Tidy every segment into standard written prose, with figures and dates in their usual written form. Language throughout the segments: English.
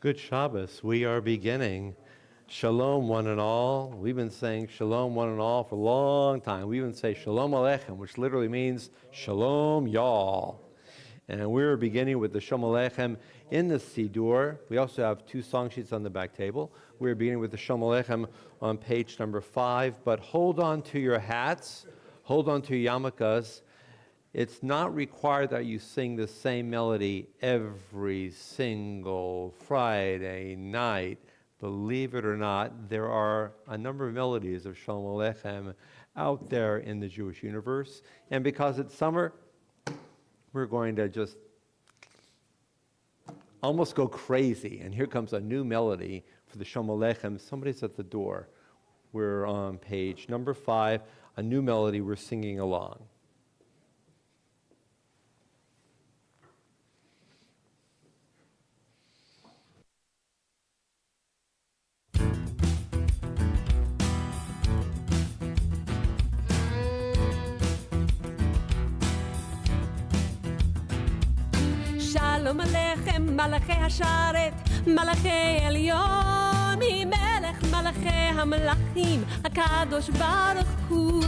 Good Shabbos. We are beginning. Shalom, one and all. We've been saying shalom, one and all, for a long time. We even say shalom aleichem, which literally means shalom, y'all. And we're beginning with the shalom aleichem in the Siddur. We also have two song sheets on the back table. We're beginning with the shalom aleichem on page number 5. But hold on to your hats. Hold on to your yarmulkes. It's not required that you sing the same melody every single Friday night. Believe it or not, there are a number of melodies of Shalom Aleichem out there in the Jewish universe. And because it's summer, we're going to just almost go crazy. And here comes a new melody for the Shalom Aleichem. Somebody's at the door. We're on page number 5, a new melody we're singing along. שלום עליכם מלאכי השרת, מלאכי עליון, ממלך מלאכי המלאכים, הקדוש ברוך הוא.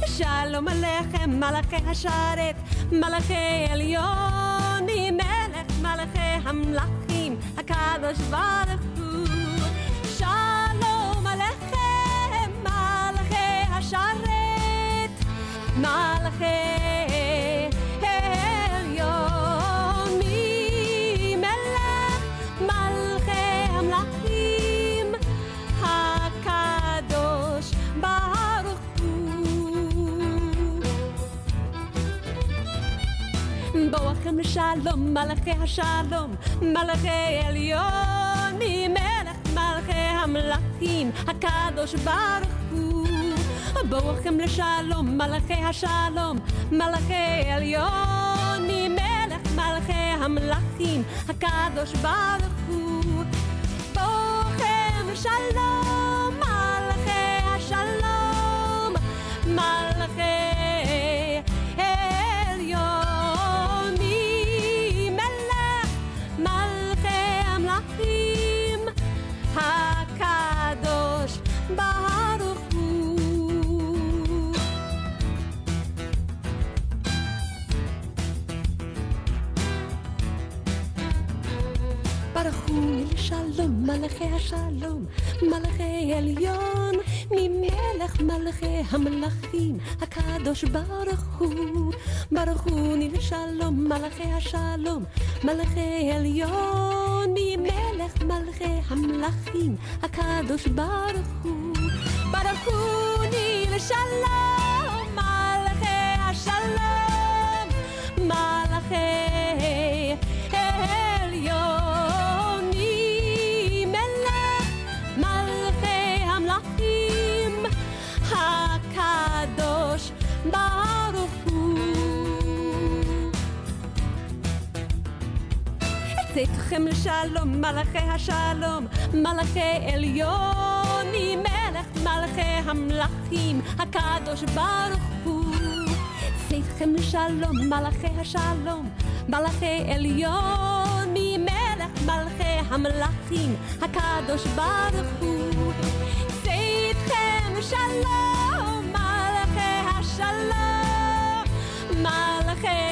שלום עליכם מלאכי השרת, מלאכי עליון, ממלך מלאכי המלאכים, הקדוש ברוך הוא. שלום עליכם מלאכי השרת, מלאכי בואכם לשלום, מלאכי השלום, מלאכי עליון, ממלך מלאכי המלאכים, הקדוש ברוך הוא. בואכם לשלום, מלאכי השלום, מלאכי עליון, ממלך מלאכי המלאכים, הקדוש ברוך הוא. בואכם לשלום, מלאכי השלום, מלאכי שלום, מלאכי השלום, מלאכי עליון, ממלך מלאכי המלאכים, הקדוש ברוך הוא. ברוך הוא לשלום, מלאכי השלום, מלאכי עליון, ממלך מלאכי המלאכים, הקדוש ברוך הוא. ברוך הוא לשלום, מלאכי השלום, מלאכי צאתכם לשלום, מלאכי השלום, מלאכי עליון, ממלך מלאכי המלאכים, הקדוש ברוך הוא. צאתכם לשלום, מלאכי השלום, מלאכי עליון, ממלך מלאכי המלאכים, הקדוש ברוך הוא. צאתכם לשלום, מלאכי השלום, מלאכי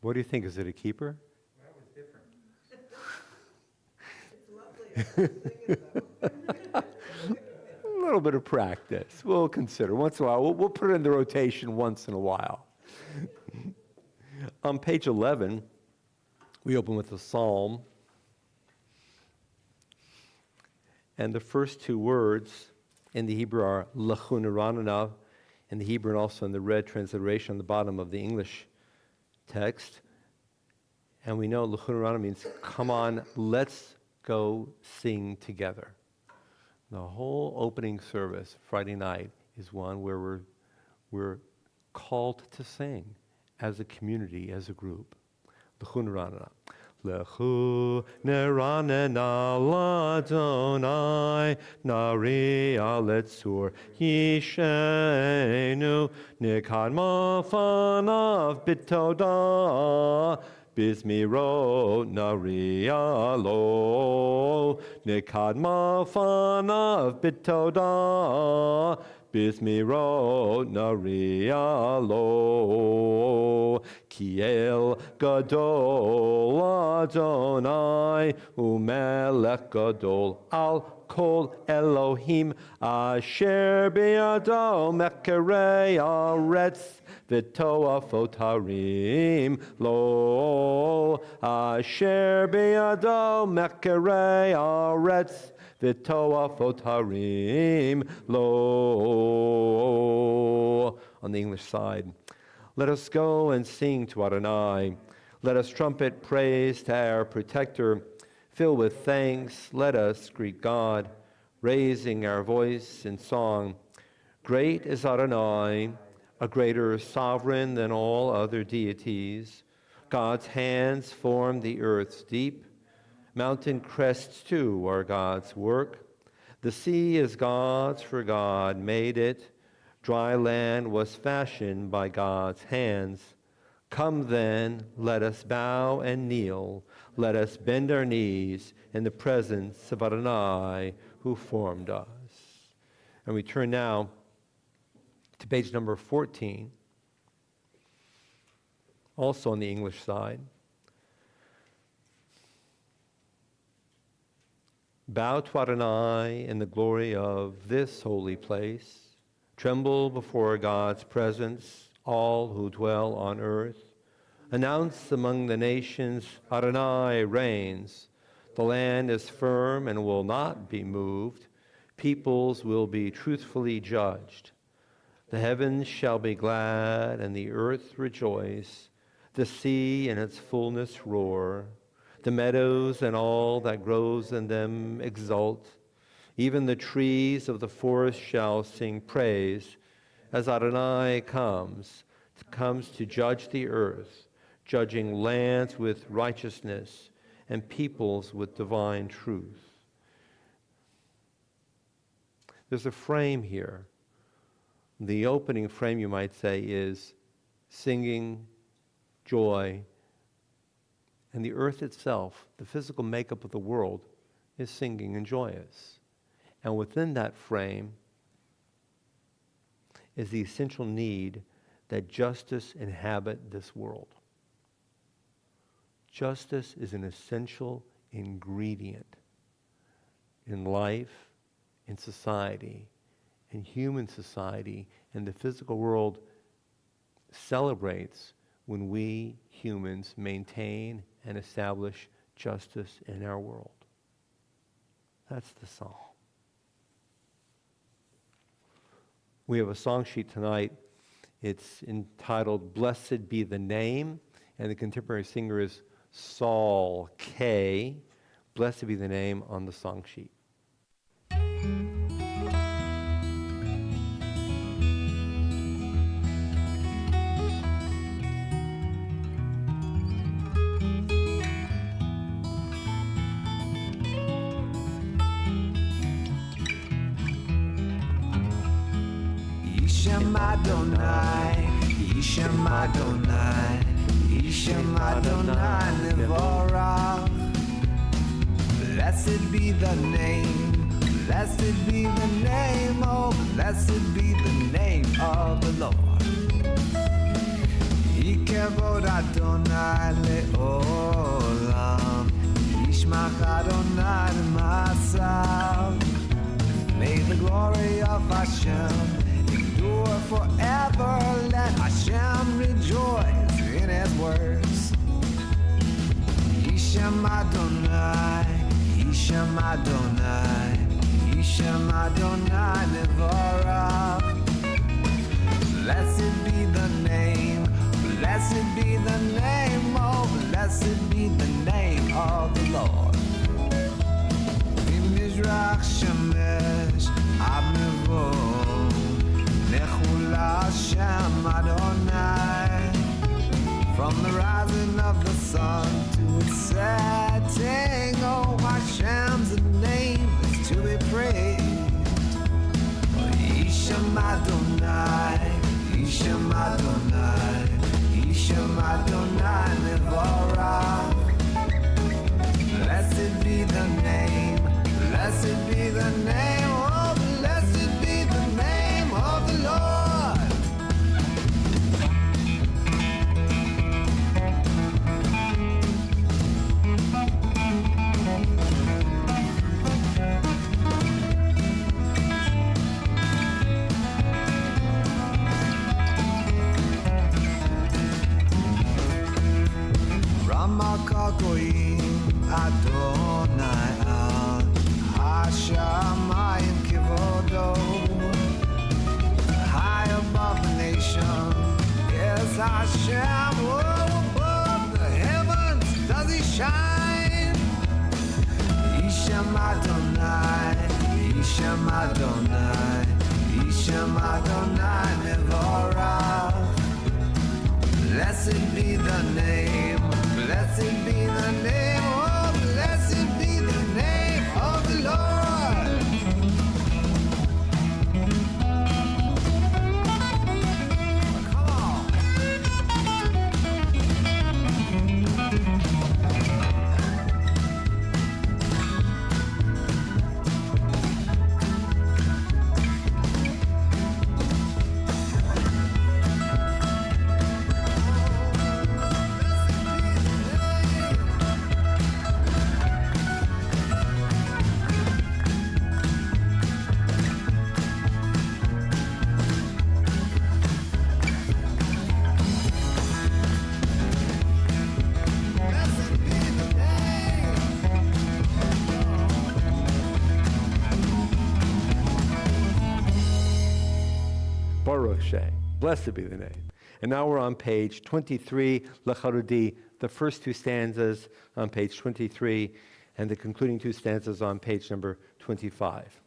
What do you think? Is it a keeper? That was different. It's lovely. A little bit of practice. We'll consider once in a while. We'll put it in the rotation once in a while. On page 11, we open with a psalm. And the first two words in the Hebrew are Lachun Rananav, in the Hebrew and also in the red transliteration on the bottom of the English text. And we know L'chunarana means, come on, let's go sing together. The whole opening service, Friday night, is one where we're called to sing as a community, as a group. L'chunarana. L'chunarana l'Adonai, nari aletzur yishenu, nikad mafanav bitodah, Bizmiro narialo, nikad mafanav bitodah, Bizmiro narialo, Kiel gadol Adonai, umelech gadol al kol Elohim, asher biado mekerei aretz, v'toafot harim lo, asher biado mekerei aretz, v'toafot harim lo. On the English side, let us go and sing to Adonai. Let us trumpet praise to our protector. Filled with thanks, let us greet God, raising our voice in song. Great is Adonai, a greater sovereign than all other deities. God's hands form the earth's deep. Mountain crests, too, are God's work. The sea is God's, for God made it. Dry land was fashioned by God's hands. Come then, let us bow and kneel. Let us bend our knees in the presence of Adonai, who formed us. And we turn now to page number 14, also on the English side. Bow to Adonai in the glory of this holy place. Tremble before God's presence, all who dwell on earth. Announce among the nations, Adonai reigns. The land is firm and will not be moved. Peoples will be truthfully judged. The heavens shall be glad and the earth rejoice. The sea and its fullness roar. The meadows and all that grows in them exult. Even the trees of the forest shall sing praise as Adonai comes to judge the earth, judging lands with righteousness and peoples with divine truth. There's a frame here. The opening frame, you might say, is singing, joy, and the earth itself, the physical makeup of the world, is singing and joyous. And within that frame is the essential need that justice inhabit this world. Justice is an essential ingredient in life, in society, in human society, and the physical world celebrates when we humans maintain and establish justice in our world. That's the psalm. We have a song sheet tonight. It's entitled Blessed Be the Name, and the contemporary singer is Saul K. Blessed be the name on the song sheet. Ishem Adonai, Ishem Adonai, Ishem Adonai Nevorach. Blessed be the name, blessed be the name, oh, blessed be the name of the Lord. Ikevod Adonai le'olam, Yishmach Adonai l'masav. May the glory of Hashem endure forever. Let Hashem rejoice in His words. Ishem Adonai, Ishem Adonai, Ishem Adonai Nevorach. Blessed be the name, blessed be the name, oh, blessed be Ishem Adonai, Ishem Adonai, Ishem Adonai Mevorach. Blessed be the name, blessed be the name, oh, blessed be the name of the Lord. Ramakagoyim Adonai Ad Hashamayim Kivodo. High above the nation, yes Hashem. Oh, above the heavens does he shine. Ishem Adonai, Ishem Adonai, Ishem Adonai Mevorach. Blessed be the name, blessed be the name, oh, blessed be the name of the Lord. Come on. Baruch Sheh. Blessed be the name. And now we're on page 23, Lecharudi, the first two stanzas on page 23, and the concluding two stanzas on page number 25.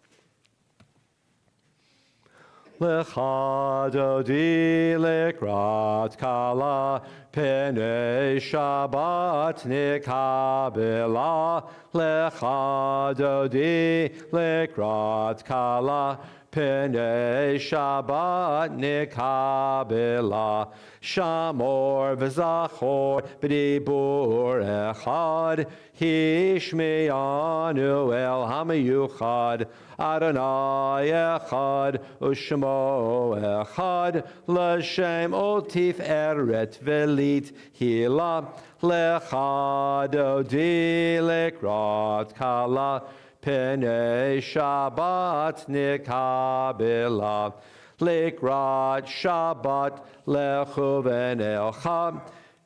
Lecha dodi lekrat kala penei Shabbat nikabela. Lecha dodi lekrat kala penei Shabbat nikabela. Shamor v'zachor b'dibur echad hishmeyanu el hamiyuchad. Adonai echad u'shmo echad l'shem otif eret velit hila lecha dodi lekrat kala penei Shabbat nikabela. Likrat Shabbat lechu v'necha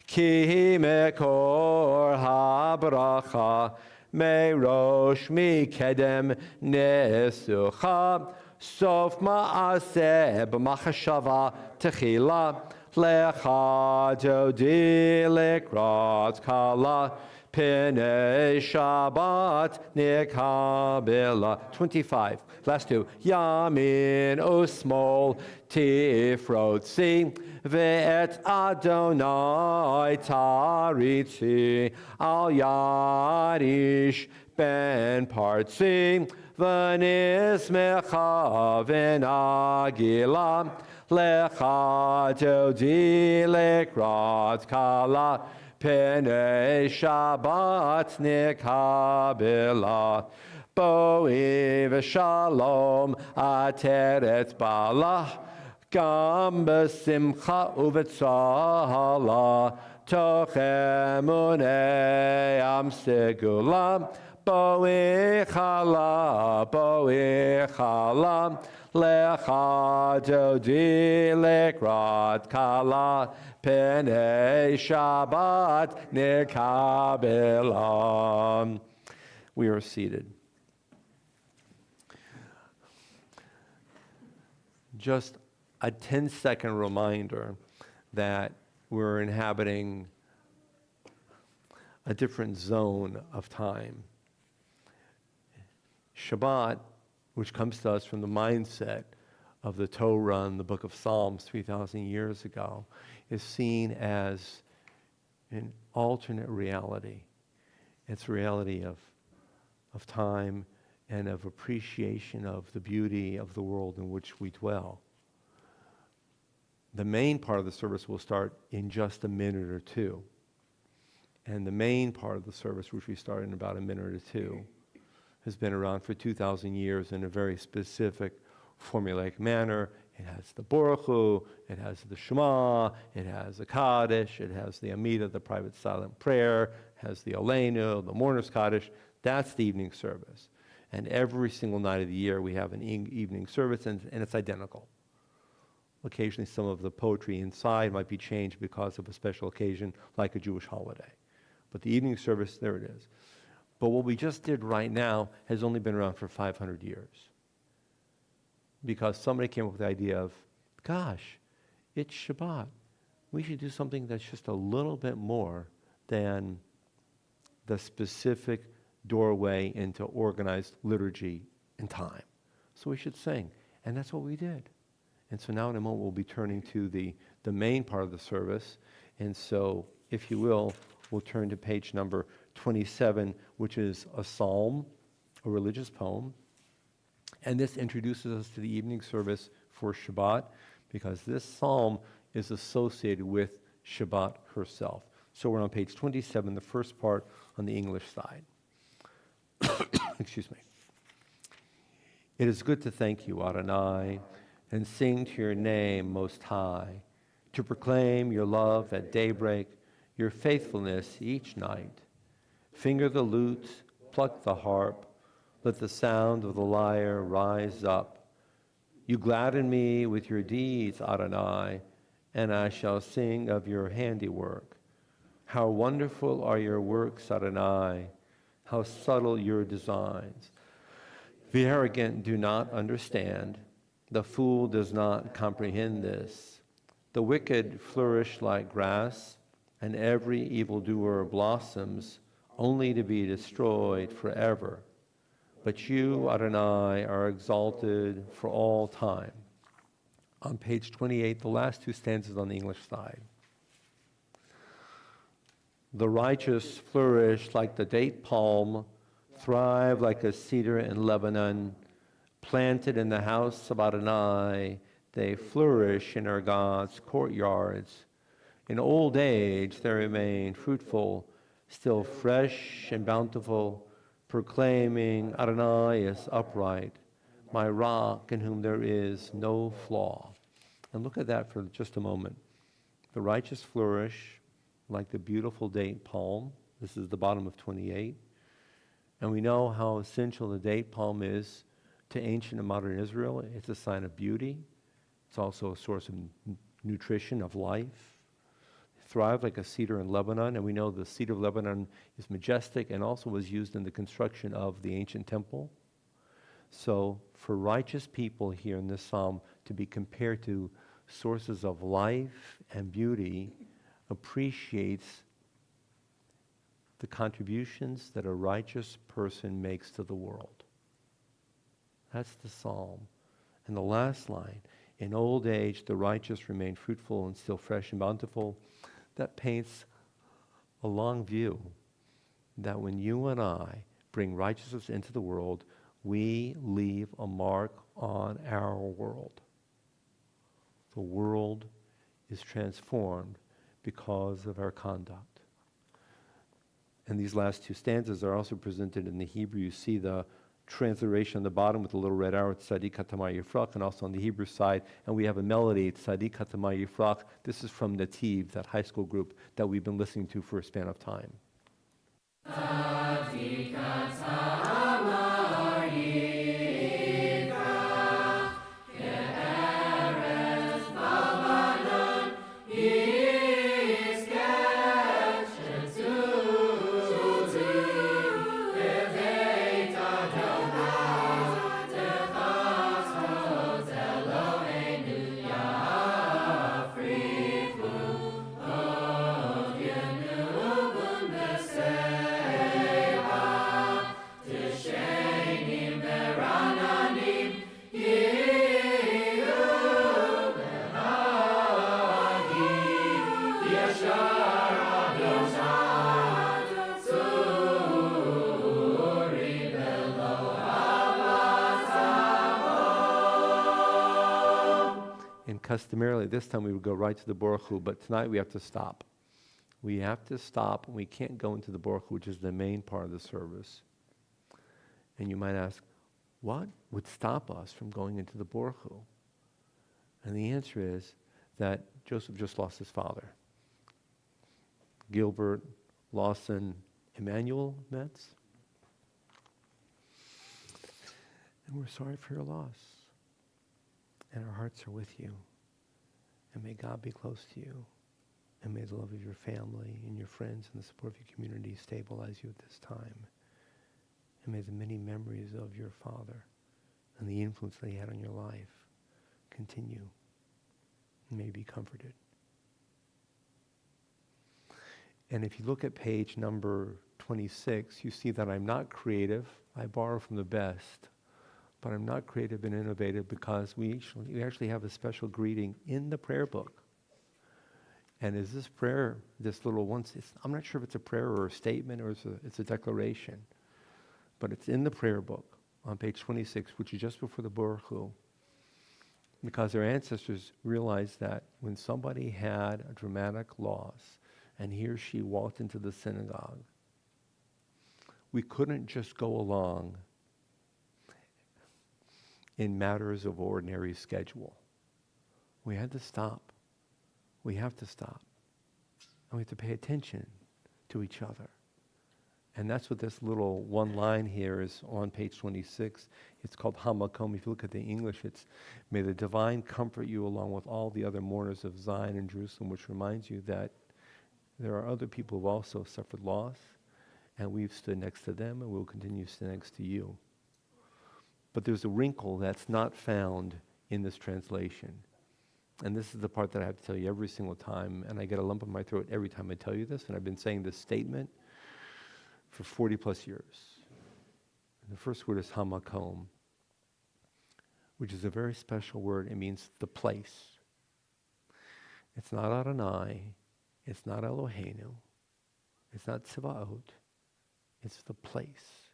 ki mekor habracha merosh mikedem nesucha sof ma'aseh b'machashava techila lecha dodi likrat kala penei Shabbat nikabela. 25. Last two. Yamin usmol tifrotzi ve'et Adonai taritzi al yarish ben partzi v'nismecha v'nagila lecha dodi lekrat kala penei Shabbat nikabela. Boi v'shalom ateret bala gam b'simcha u'v'tzahala tochem unei am segula. Boi chala lecha dodi lekrat kala penei Shabbat nikabela. We are seated. Just a 10-second reminder that we're inhabiting a different zone of time. Shabbat, which comes to us from the mindset of the Torah and the book of Psalms 3,000 years ago, is seen as an alternate reality. It's a reality of time and of appreciation of the beauty of the world in which we dwell. The main part of the service will start in just a minute or two. And the main part of the service, which we start in about a minute or two, has been around for 2,000 years in a very specific formulaic manner. It has the Baruch Hu, it has the Shema, it has the Kaddish, it has the Amidah, the private silent prayer, it has the Aleinu, the mourner's Kaddish. That's the evening service. And every single night of the year we have an evening service, and it's identical. Occasionally some of the poetry inside might be changed because of a special occasion, like a Jewish holiday. But the evening service, there it is. But what we just did right now has only been around for 500 years. Because somebody came up with the idea of, gosh, it's Shabbat. We should do something that's just a little bit more than the specific doorway into organized liturgy and time. So we should sing. And that's what we did. And so now in a moment we'll be turning to the main part of the service. And so, if you will, we'll turn to page number 27, which is a psalm, a religious poem. And this introduces us to the evening service for Shabbat, because this psalm is associated with Shabbat herself. So we're on page 27, the first part on the English side. Excuse me. It is good to thank you, Adonai, and sing to your name most high, to proclaim your love at daybreak, your faithfulness each night. Finger the lute, pluck the harp, let the sound of the lyre rise up. You gladden me with your deeds, Adonai, and I shall sing of your handiwork. How wonderful are your works, Adonai, how subtle your designs. The arrogant do not understand, the fool does not comprehend this. The wicked flourish like grass, and every evildoer blossoms, only to be destroyed forever. But you, Adonai, are exalted for all time. On page 28, the last two stanzas on the English side. The righteous flourish like the date palm, thrive like a cedar in Lebanon. Planted in the house of Adonai, they flourish in our God's courtyards. In old age, they remain fruitful, still fresh and bountiful, proclaiming, Adonai is upright, my rock in whom there is no flaw. And look at that for just a moment. The righteous flourish like the beautiful date palm. This is the bottom of 28. And we know how essential the date palm is to ancient and modern Israel. It's a sign of beauty. It's also a source of nutrition, of life. Thrive like a cedar in Lebanon, and we know the cedar of Lebanon is majestic and also was used in the construction of the ancient temple. So for righteous people here in this psalm to be compared to sources of life and beauty appreciates the contributions that a righteous person makes to the world. That's the psalm. And the last line, in old age the righteous remain fruitful and still fresh and bountiful. That paints a long view that when you and I bring righteousness into the world, we leave a mark on our world. The world is transformed because of our conduct. And these last two stanzas are also presented in the Hebrew. You see the transliteration on the bottom with the little red arrow, Tzadik Hatamar Yifrach, and also on the Hebrew side. And we have a melody, Tzadik Hatamar Yifrach. This is from Nativ, that high school group that we've been listening to for a span of time. Tzadik Hatamar Yifrach, Ke'eretz Babanon, And customarily, this time we would go right to the Baruch Hu, but tonight we have to stop. We have to stop, and we can't go into the Baruch Hu, which is the main part of the service. And you might ask, what would stop us from going into the Baruch Hu? And the answer is that Joseph just lost his father. Gilbert Lawson Emmanuel Metz. And we're sorry for your loss. And our hearts are with you. And may God be close to you. And may the love of your family and your friends and the support of your community stabilize you at this time. And may the many memories of your father and the influence that he had on your life continue. And may you be comforted. And if you look at page number 26, you see that I'm not creative. I borrow from the best. But I'm not creative and innovative because we actually have a special greeting in the prayer book. And is this prayer, this little one, I'm not sure if it's a prayer or a statement or it's a declaration, but it's in the prayer book on page 26, which is just before the Baruch Hu, because our ancestors realized that when somebody had a dramatic loss and he or she walked into the synagogue, we couldn't just go along in matters of ordinary schedule. We had to stop. We have to stop. And we have to pay attention to each other. And that's what this little one line here is on page 26. It's called Hamakom. If you look at the English, it's, may the divine comfort you along with all the other mourners of Zion and Jerusalem, which reminds you that there are other people who also suffered loss, and we've stood next to them, and we'll continue to stand next to you. But there's a wrinkle that's not found in this translation. And this is the part that I have to tell you every single time, and I get a lump in my throat every time I tell you this, and I've been saying this statement for 40 plus years. And the first word is hamakom, which is a very special word. It means the place. It's not Adonai, it's not Eloheinu, it's not Tzivaot, it's the place.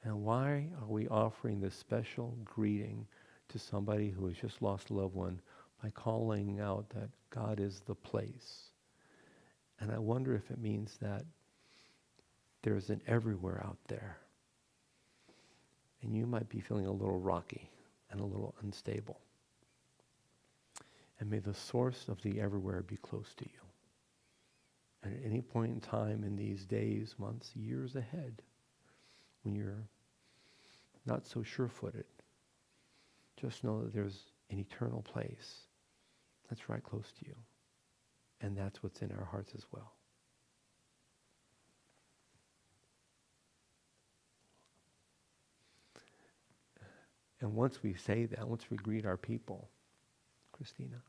And why are we offering this special greeting to somebody who has just lost a loved one by calling out that God is the place? And I wonder if it means that there's an everywhere out there. And you might be feeling a little rocky and a little unstable. And may the source of the everywhere be close to you. And at any point in time in these days, months, years ahead, when you're not so sure-footed, just know that there's an eternal place that's right close to you. And that's what's in our hearts as well. And once we say that, once we greet our people, Christina,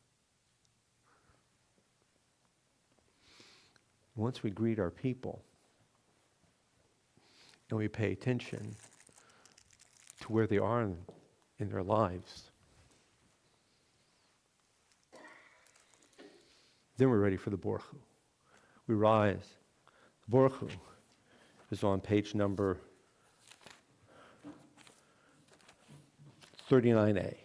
once we greet our people, and we pay attention to where they are in their lives, then we're ready for the Baruch Hu. We rise. The Baruch Hu is on page number 39A.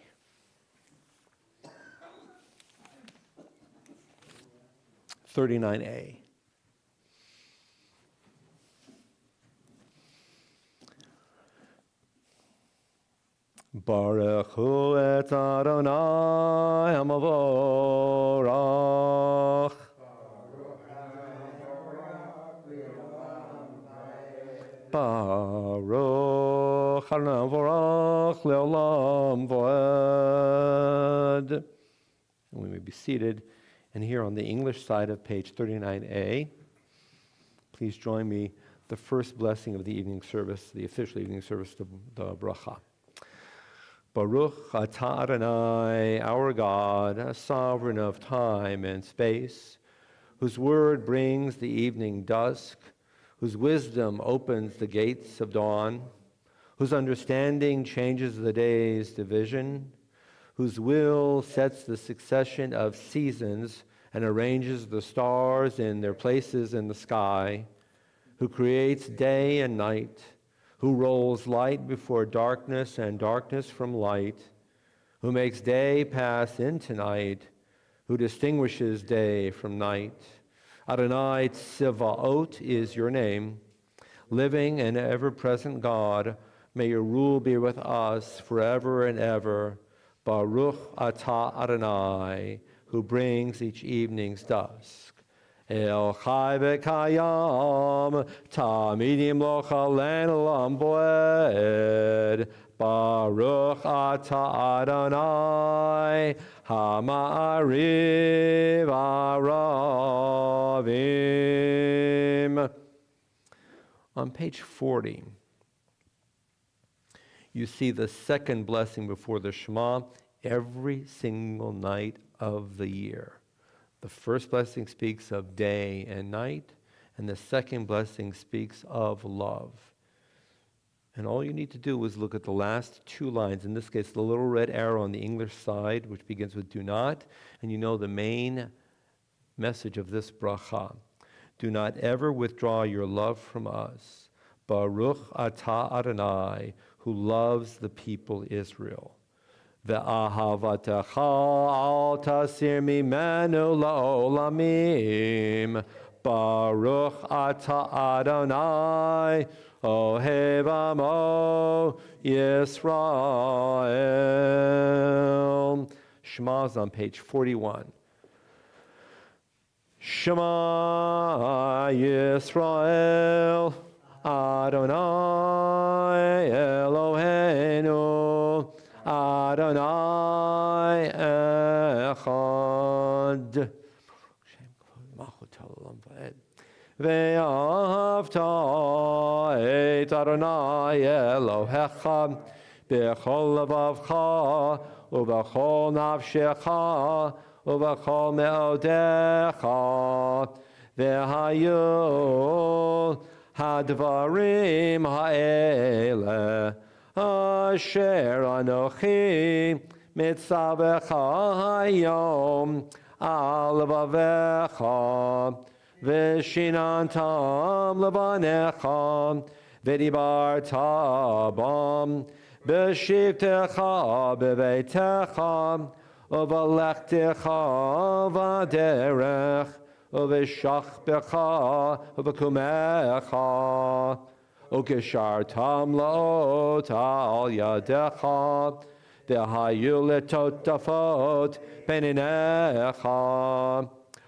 Baruch Hu et Adonai Hamavorach. Baruch Adonai Hamavorach Leolam Voed. And we may be seated. And here on the English side of page 39A, please join me the first blessing of the evening service, the official evening service, the bracha. Baruch atah Adonai, our God, sovereign of time and space, whose word brings the evening dusk, whose wisdom opens the gates of dawn, whose understanding changes the day's division, whose will sets the succession of seasons and arranges the stars in their places in the sky, who creates day and night, who rolls light before darkness and darkness from light, who makes day pass into night, who distinguishes day from night. Adonai Tzivaot is your name. Living and ever-present God, may your rule be with us forever and ever. Baruch atah Adonai, who brings each evening's dusk. El chai v'kayam, tamidim lo chalen olam boed. Baruch atah Adonai, hama'ariv aravim. On page 40, you see the second blessing before the Shema every single night of the year. The first blessing speaks of day and night, and the second blessing speaks of love. And all you need to do is look at the last two lines, in this case, the little red arrow on the English side, which begins with do not, and you know the main message of this bracha. Do not ever withdraw your love from us. Baruch atah Adonai, who loves the people Israel. Ve'ahavatecha al tasir mimenu la'olamim. Baruch atah Adonai, ohev amo Yisrael. Shema's on page 41. Shema Yisrael, Adonai Eloheinu, Adonai Echad. Ve'ahavta et Adonai Elohecha b'chol levavcha u'b'chol nafshecha u'b'chol me'odecha ve'hayu hadvarim ha'ele asher anochi mitzavecha hayom al levavecha v'shinantam levanecha v'dibarta bam b'shivtecha b'veitecha u'v'lechtecha v'derech u'v'shachbecha u'v'kumecha u'geshartam la'ot al yadecha v'hayu letotafot beninecha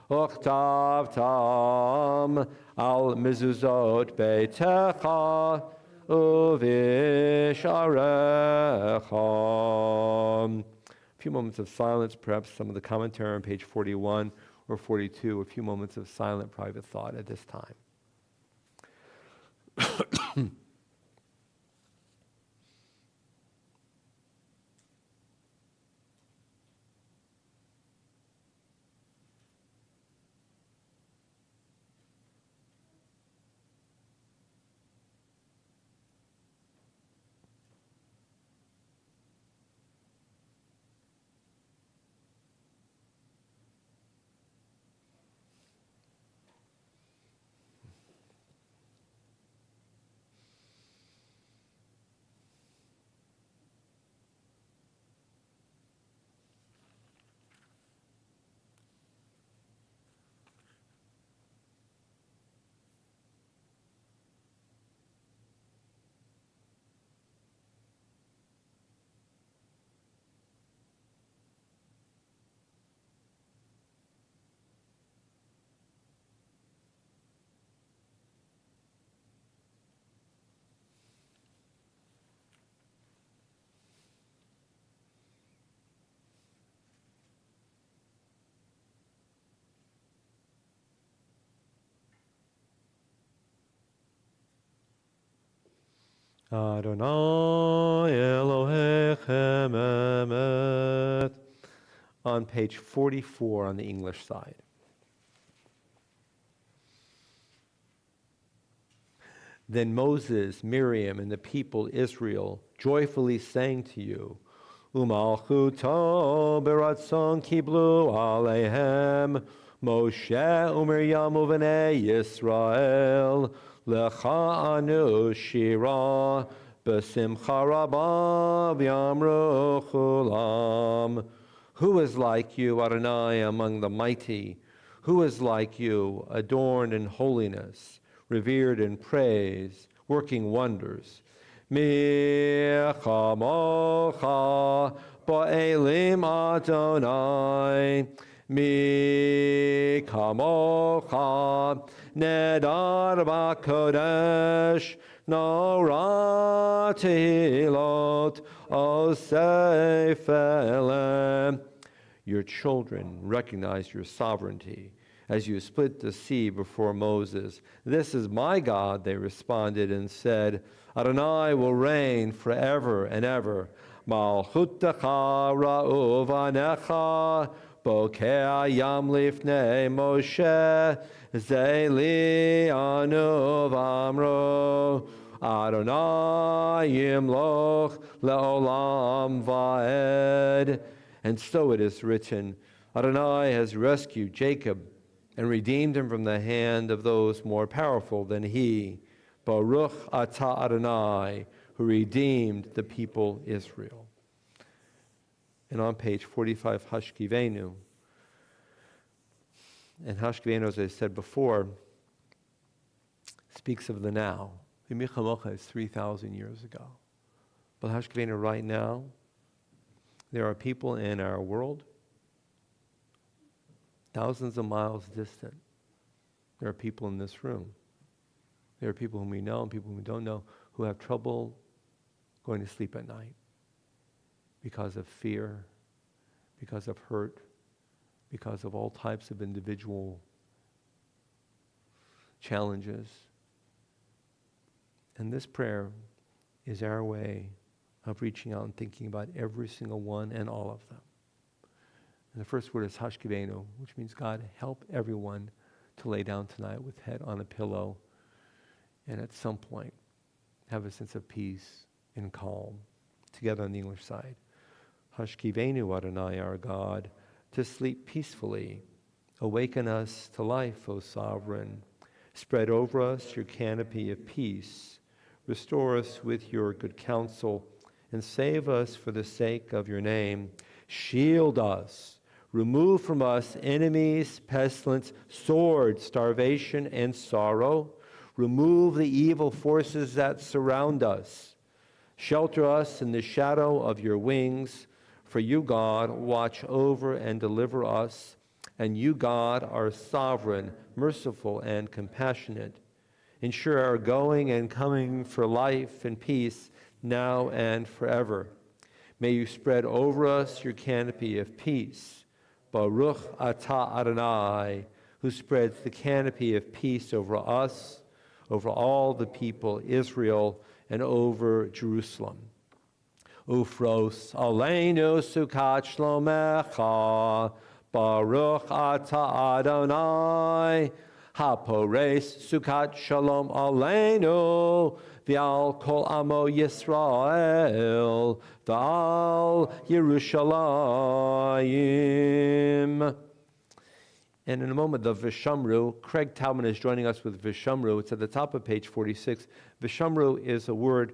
uchtavtam al mezuzot beitecha u'visharecha. A few moments of silence, perhaps some of the commentary on page 41 or 42, a few moments of silent private thought at this time. Adonai Elohechem emet. On page 44 on the English side. Then Moses, Miriam, and the people Israel joyfully sang to you, Umalchuto beratzon kiblu aleihem, Moshe u'Miriam u'vnei Yisrael, Lecha anu shira B'simcha rabba v'yamru chulam. Who is like you, Adonai, among the mighty? Who is like you, adorned in holiness, revered in praise, working wonders? Mi chamocha ba'elim Adonai. Mi kamocha nedar b'kodesh nora tehilot osef elem. Your children recognize your sovereignty as you split the sea before Moses. This is my God, they responded and said. Adonai will reign forever and ever. Malchutecha ra'u v'anecha bokeh yam lifnei Moshe zeli anu v'amro Adonai yimloch le'olam va'ed. And so it is written, Adonai has rescued Jacob and redeemed him from the hand of those more powerful than he. Baruch atah Adonai, who redeemed the people Israel. And on page 45, Hashkivenu. And Hashkivenu, as I said before, speaks of the now. Michamocha is 3,000 years ago. But Hashkivenu right now, there are people in our world, thousands of miles distant. There are people in this room. There are people whom we know and people whom we don't know who have trouble going to sleep at night because of fear, because of hurt, because of all types of individual challenges. And this prayer is our way of reaching out and thinking about every single one and all of them. And the first word is Hashkivenu, which means, God, help everyone to lay down tonight with head on a pillow and at some point have a sense of peace and calm. Together on the English side. Hashkivenu, Adonai, our God, to sleep peacefully. Awaken us to life, O Sovereign. Spread over us your canopy of peace. Restore us with your good counsel and save us for the sake of your name. Shield us. Remove from us enemies, pestilence, sword, starvation, and sorrow. Remove the evil forces that surround us. Shelter us in the shadow of your wings. For you, God, watch over and deliver us. And you, God, are sovereign, merciful, and compassionate. Ensure our going and coming for life and peace now and forever. May you spread over us your canopy of peace. Baruch atah Adonai, who spreads the canopy of peace over us, over all the people Israel, and over Jerusalem. Ufros aleinu sukat shlomecha, Baruch atah Adonai, hapores sukat shalom aleinu, v'al kol amo Yisrael, v'al Yerushalayim. And in a moment, the Vishamru, Craig Talman is joining us with Vishamru. It's at the top of page 46. Vishamru is a word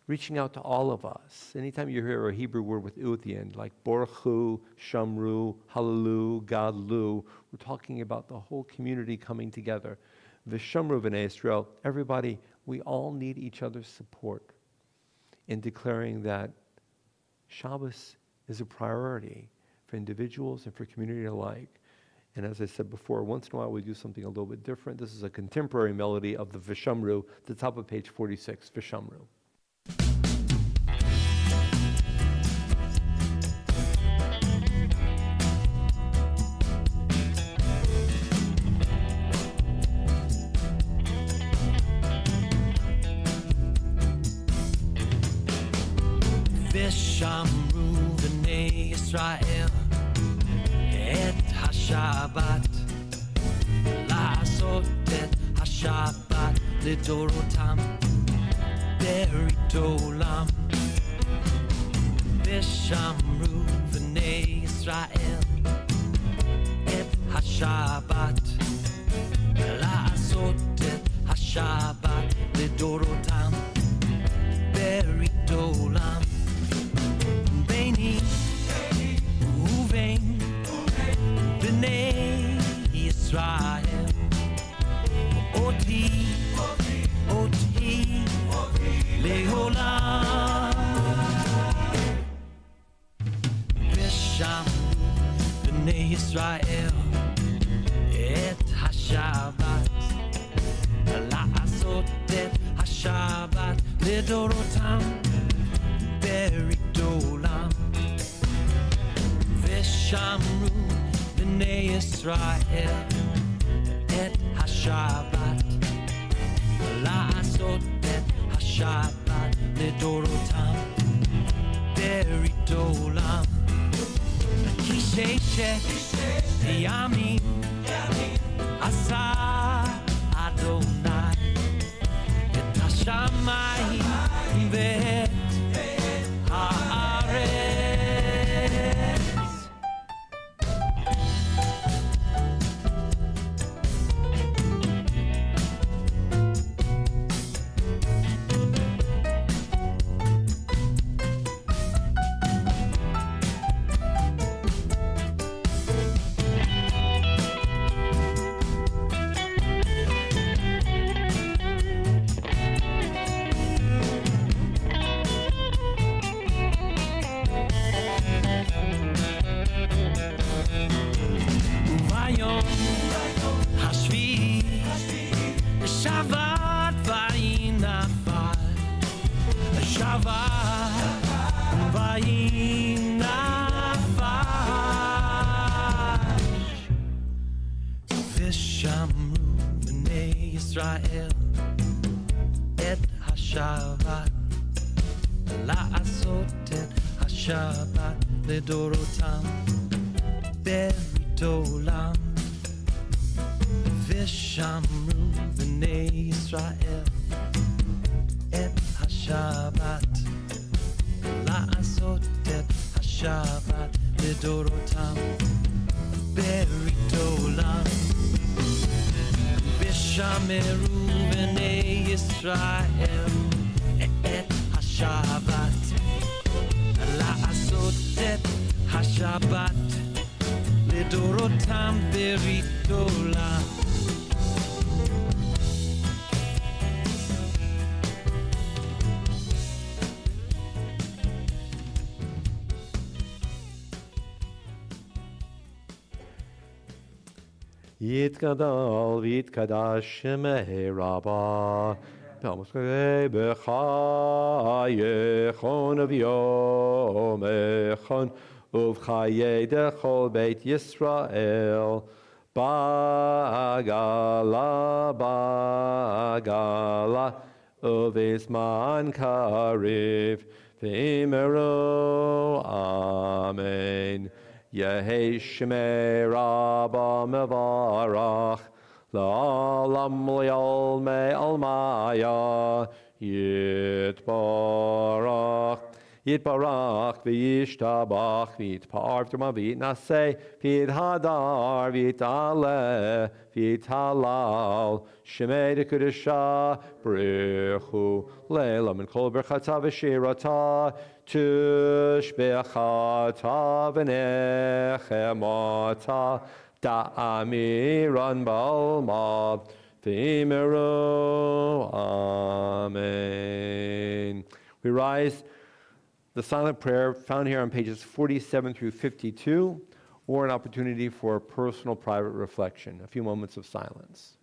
reaching out to all of us. Anytime you hear a Hebrew word with U at the end, like Borchu, Shamru, Hallelu, Gadlu, we're talking about the whole community coming together. Vishamru b'nei Israel, everybody, we all need each other's support in declaring that Shabbos is a priority for individuals and for community alike. And as I said before, once in a while we do something a little bit different. This is a contemporary melody of the Vishamru, the top of page 46, Vishamru. Vishamru b'nei Yisrael et HaShabbat לעשות את השבת לדורותם ברית עולם ושמרו בני ישראל את השבת לעשות את השבת לדורותם ושמרו בני ישראל את השבת, לעשות את השבת לדורותם ברית עולם. ושמרו בני ישראל את השבת, לעשות את השבת לדורותם ברית עולם. כי ששת ימים עשה אדוני את השמיים ואת הארץ. ישראל את השבת, לעשות את השבת לדורותם ברית עולם. ושמרו בני ישראל את השבת, לעשות את השבת לדורותם ברית עולם. ושמרו בני ישראל את השבת, לעשות את השבת לדורותם ברית עולם. יתגדל ויתקדש שמי רבה במסכי בחייכון וביומכון ובחיי דכל בית ישראל בעגלה בעגלה ובזמן קריב ואמרו אמן. יהי שמי רבה מברך לעולם לעולמי עלמיה יתברך. יתברך וישתבח ויתפאר ותרומה ויתנשא ויתהדר ויתעלה ויתהלל שמי דקדושה ברכו לילה מן כל ברכתה ושירתה תשבחתה ונחמתה דאמירן בעלמא ואמרו amen. We rise the silent prayer found here on pages 47 through 52, or an opportunity for personal private reflection, a few moments of silence.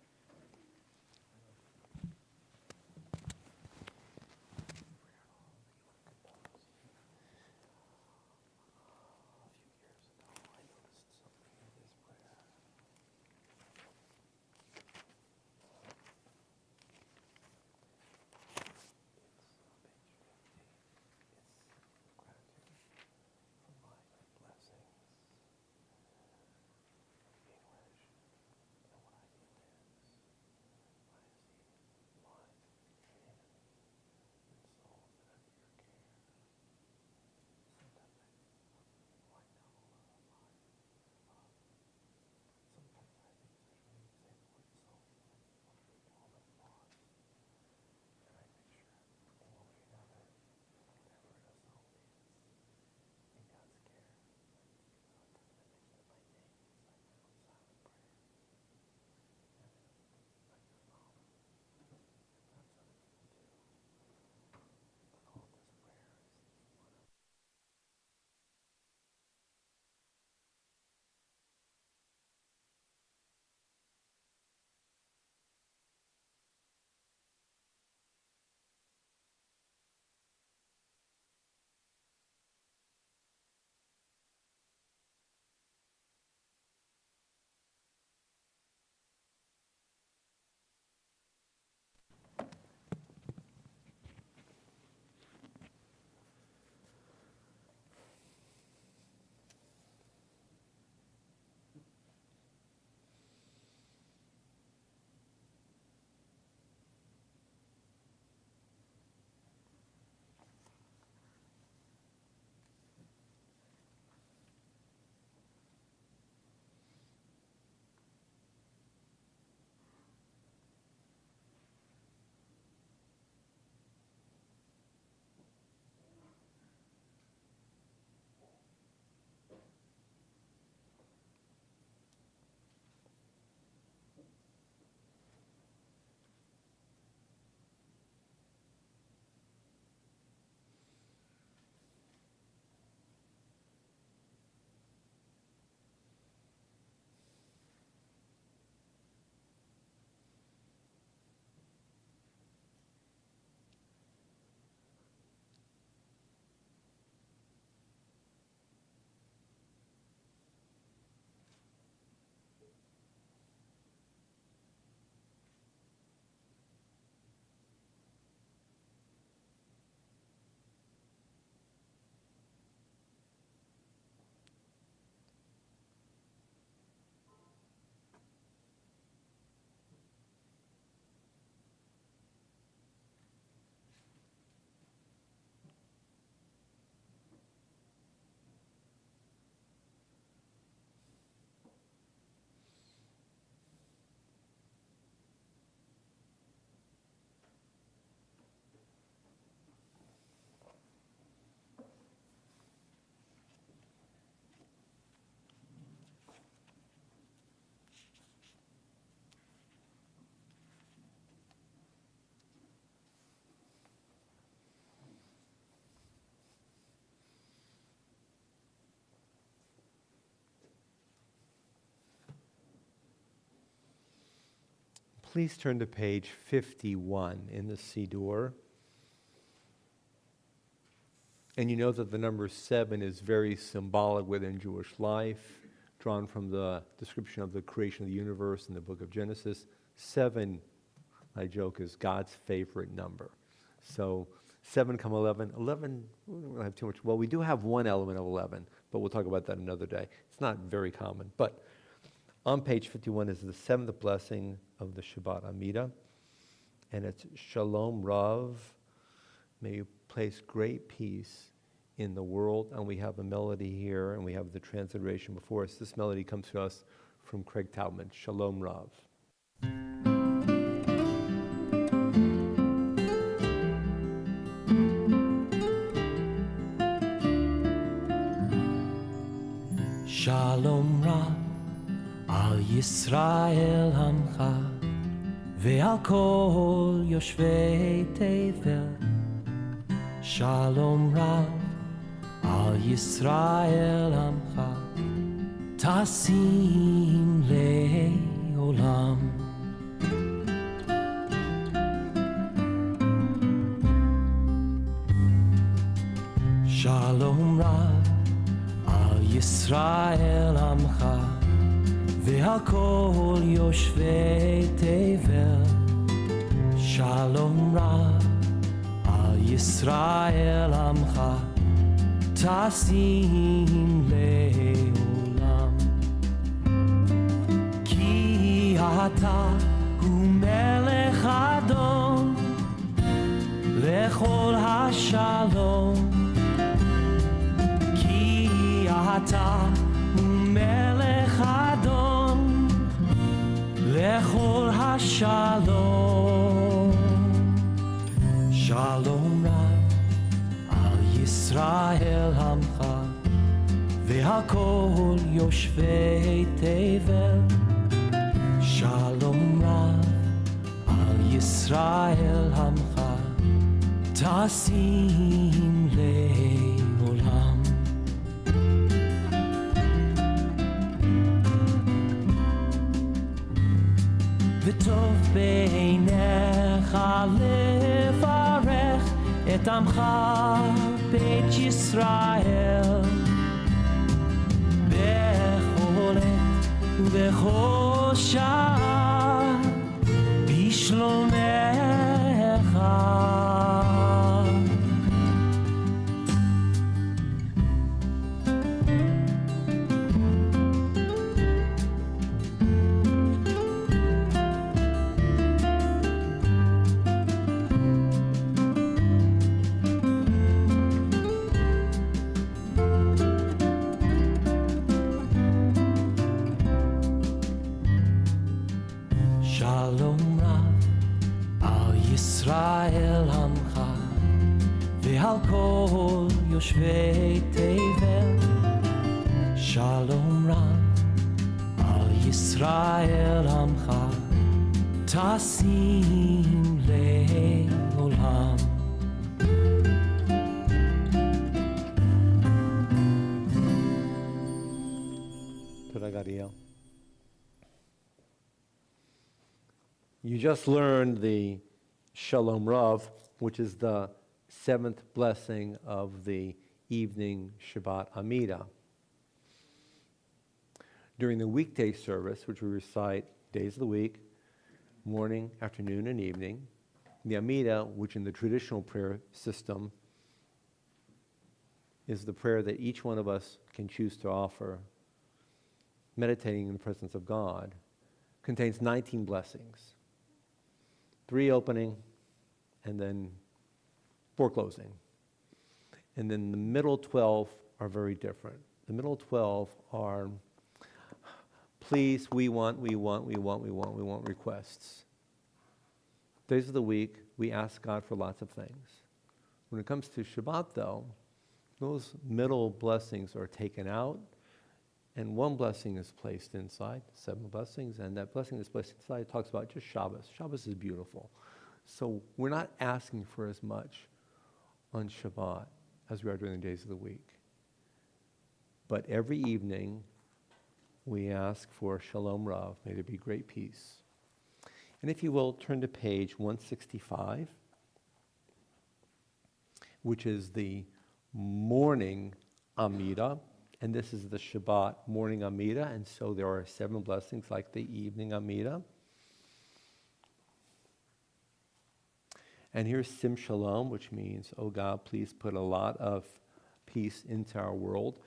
Please turn to page 51 in the Siddur. And you know that the number 7 is very symbolic within Jewish life, drawn from the description of the creation of the universe in the book of Genesis. 7, I joke, is God's favorite number. So 7, 11. 11, we don't have too much. Well, we do have one element of 11, but we'll talk about that another day. It's not very common. But on page 51 is the 7th blessing of the Shabbat Amidah, and it's Shalom Rav. May you place great peace in the world. And we have a melody here, and we have the transliteration before us. This melody comes to us from Craig Taubman. Shalom Rav. Shalom Rav al Yisrael Amcha ve'al kol yoshvei tevel. Shalom Rav al Yisrael Amcha tasim le'olam. Shalom Rav al Yisrael Amcha ve'al kol yoshvei tevel. Shalom Rav al Yisrael Amcha tasim le'olam. Ki ata hu melech adon lechol hashalom. אתה מלך אדון לכל השלום. שלום רב על ישראל עמך והכל יושבי תבל. שלום רב על ישראל עמך תשים לעולם. וטוב בעיניך לברך את עמך בית ישראל בכל עת ובכל שעה בשלומך. שלום רב על ישראל עמך ועל כל יושבי תבל. שלום רב על ישראל עמך תשים לעולם. תודה גדיאל. You just learned the Shalom Rav, which is the 7th blessing of the evening Shabbat Amidah. During the weekday service, which we recite days of the week, morning, afternoon, and evening, the Amidah, which in the traditional prayer system is the prayer that each one of us can choose to offer, meditating in the presence of God, contains 19 blessings. 3 opening, and then 4 closing. And then the middle 12 are very different. The middle 12 are, please, we want requests. Days of the week, we ask God for lots of things. When it comes to Shabbat, though, those middle blessings are taken out, and 1 blessing is placed inside, 7 blessings, and that blessing that's placed inside talks about just Shabbos. Shabbos is beautiful. So we're not asking for as much on Shabbat as we are during the days of the week. But every evening, we ask for Shalom Rav, may there be great peace. And if you will, turn to page 165, which is the morning Amida. And this is the Shabbat morning Amida. And so there are 7 blessings like the evening Amida. And here's Sim Shalom, which means, oh God, please put a lot of peace into our world.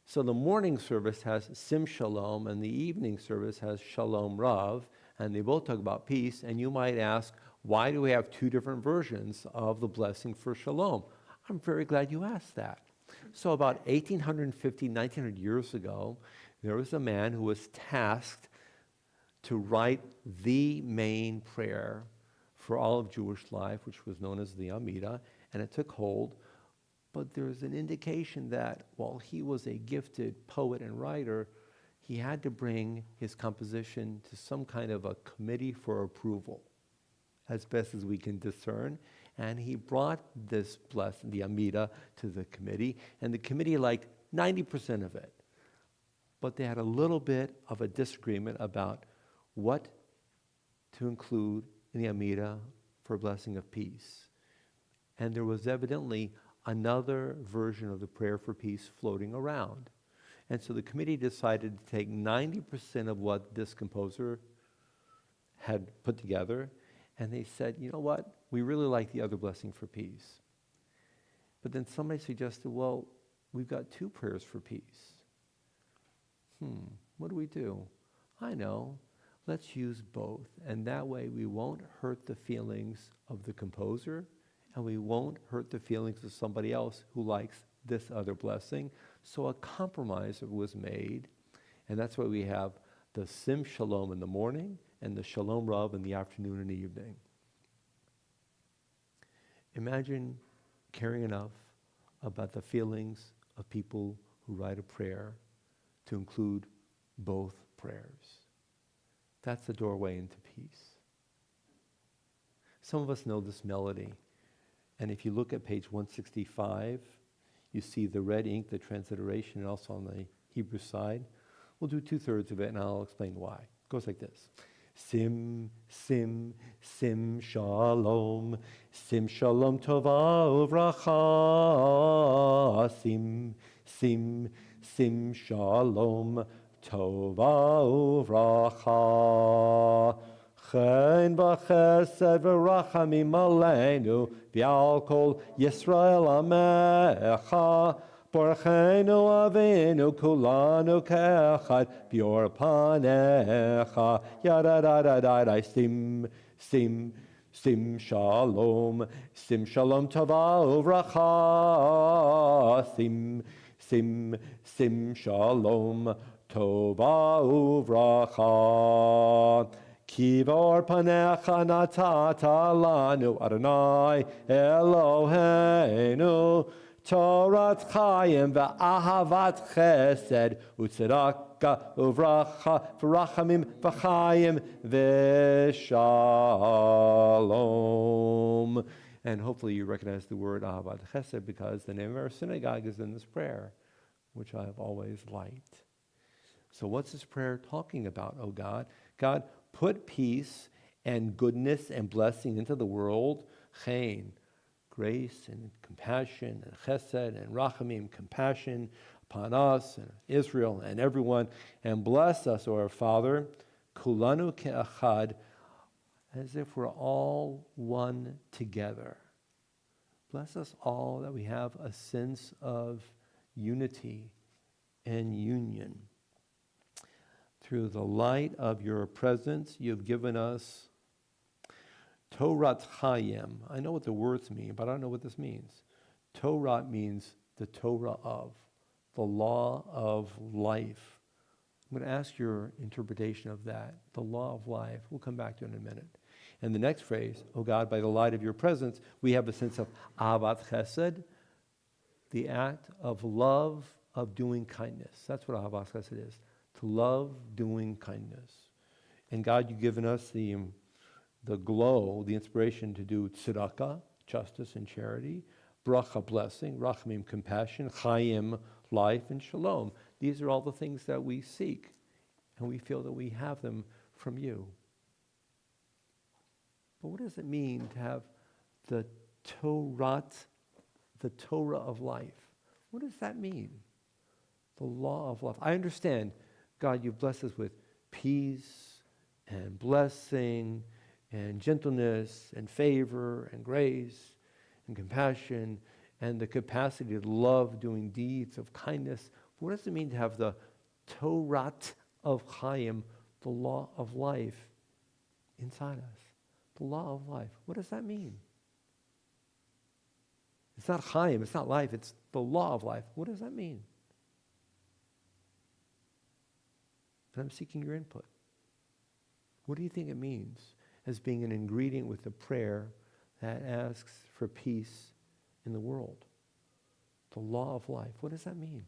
So the morning service has Sim Shalom, and the evening service has Shalom Rav, and they both talk about peace. And you might ask, why do we have 2 different versions of the blessing for Shalom? I'm very glad you asked that. So about 1850, 1900 years ago, there was a man who was tasked to write the main prayer for all of Jewish life, which was known as the Amida, and it took hold. But there's an indication that while he was a gifted poet and writer, he had to bring his composition to some kind of a committee for approval, as best as we can discern. And he brought this blessing, the Amida, to the committee, and the committee liked 90% of it. But they had a little bit of a disagreement about what to include in the Amida for a blessing of peace. And there was evidently another version of the prayer for peace floating around. And so the committee decided to take 90% of what this composer had put together, and they said, you know what, we really like the other blessing for peace. But then somebody suggested, well, we've got 2 prayers for peace. What do we do? I know. Let's use both, and that way we won't hurt the feelings of the composer, and we won't hurt the feelings of somebody else who likes this other blessing. So a compromise was made, and that's why we have the Sim Shalom in the morning and the Shalom Rav in the afternoon and evening. Imagine caring enough about the feelings of people who write a prayer to include both prayers. That's the doorway into peace. Some of us know this melody. And if you look at page 165, you see the red ink, the transliteration, and also on the Hebrew side. We'll do 2/3 of it, and I'll explain why. It goes like this. Sim, sim, sim shalom, sim shalom tova uvracha, sim, sim, sim shalom tova uvracha. Chen b'chesed v'rachamim aleinu v'al kol Yisrael amecha. Borchenu avinu kulanu kechad b'yor panecha. Yada sim, sim, sim shalom, sim shalom tova uvracha. Sim, sim, sim shalom tova uvracha. Kivor panecha natata lanu Adonai Eloheinu Torat chayim ve'ahavat chesed u'tzedakah uvracha v'rachamim v'chayim v'shalom. And hopefully you recognize the word Ahavas Chesed because the name of our synagogue is in this prayer, which I have always liked. So what's this prayer talking about, oh God? God, put peace and goodness and blessing into the world. Chen, grace and compassion, and chesed and rachamim, compassion upon us and Israel and everyone. And bless us, O our Father, kulanu ke'achad, as if we're all one together. Bless us all that we have a sense of unity and union. Through the light of your presence, you've given us Torat Chayim. I know what the words mean, but I don't know what this means. Torah means the Torah of, the law of life. I'm going to ask your interpretation of that, the law of life. We'll come back to it in a minute. And the next phrase, oh God, by the light of your presence, we have a sense of Ahavas Chesed, the act of love, of doing kindness. That's what Ahavas Chesed is. To love doing kindness. And God, you've given us the glow, the inspiration to do tzedakah, justice and charity, bracha, blessing, rachamim, compassion, chayim, life, and shalom. These are all the things that we seek, and we feel that we have them from you. But what does it mean to have the Torah of life? What does that mean? The law of life. I understand, God, you've blessed us with peace and blessing and gentleness and favor and grace and compassion and the capacity to love doing deeds of kindness. What does it mean to have the Torah of Chaim, the law of life, inside us? The law of life. What does that mean? It's not Chaim, it's not life, it's the law of life. What does that mean? And I'm seeking your input. What do you think it means as being an ingredient with the prayer that asks for peace in the world? The law of life. What does that mean?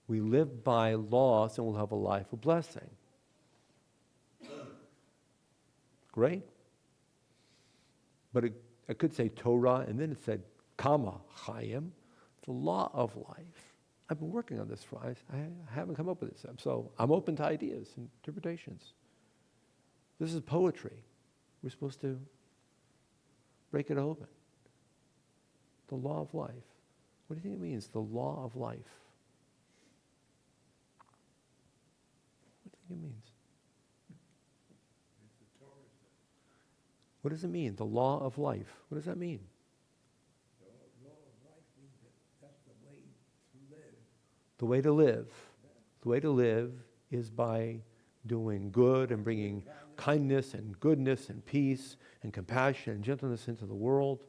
We live by laws and we'll have a life of blessing. Great. But I could say Torah, and then it said, comma, Chaim, the law of life. I've been working on this for, I haven't come up with this. So I'm open to ideas and interpretations. This is poetry. We're supposed to break it open. The law of life. What do you think it means, the law of life? What do you think it means? What does it mean, the law of life? What does that mean? The law of life means that's the way to live. The way to live. The way to live is by doing good and bringing kindness and goodness and peace and compassion and gentleness into the world.